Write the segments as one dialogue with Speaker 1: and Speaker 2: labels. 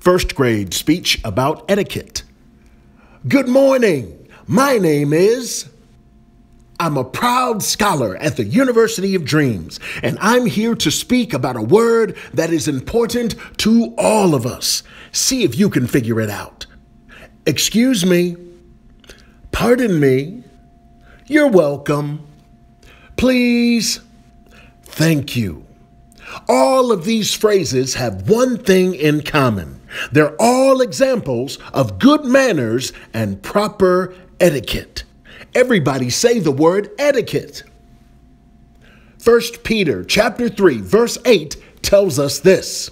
Speaker 1: First grade speech about etiquette. Good morning. My name is... I'm a proud scholar at the University of Dreams, and I'm here to speak about a word that is important to all of us. See if you can figure it out. Excuse me. Pardon me. You're welcome. Please. Thank you. All of these phrases have one thing in common. They're all examples of good manners and proper etiquette. Everybody say the word etiquette. 1 Peter chapter 3, verse 8 tells us this.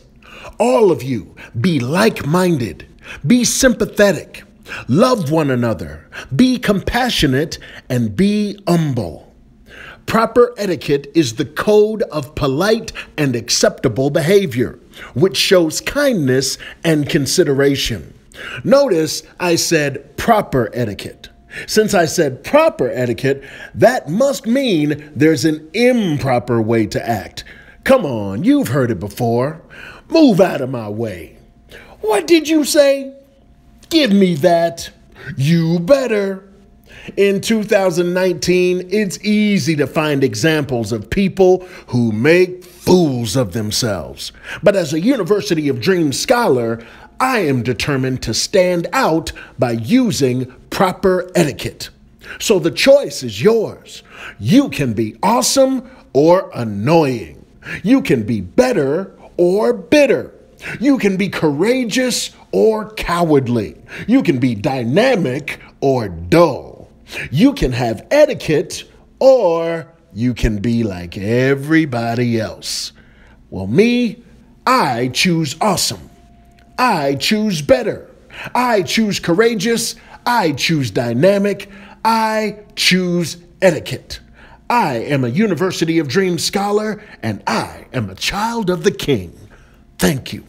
Speaker 1: All of you be like-minded, be sympathetic, love one another, be compassionate, and be humble. Proper etiquette is the code of polite and acceptable behavior, which shows kindness and consideration. Notice I said proper etiquette. Since I said proper etiquette, that must mean there's an improper way to act. Come on, you've heard it before. Move out of my way. What did you say? Give me that. You better. In 2019, it's easy to find examples of people who make fools of themselves. But as a University of Dreams scholar, I am determined to stand out by using proper etiquette. So the choice is yours. You can be awesome or annoying. You can be better or bitter. You can be courageous or cowardly. You can be dynamic or dull. You can have etiquette, or you can be like everybody else. Well, me, I choose awesome. I choose better. I choose courageous. I choose dynamic. I choose etiquette. I am a University of Dreams scholar, and I am a child of the King. Thank you.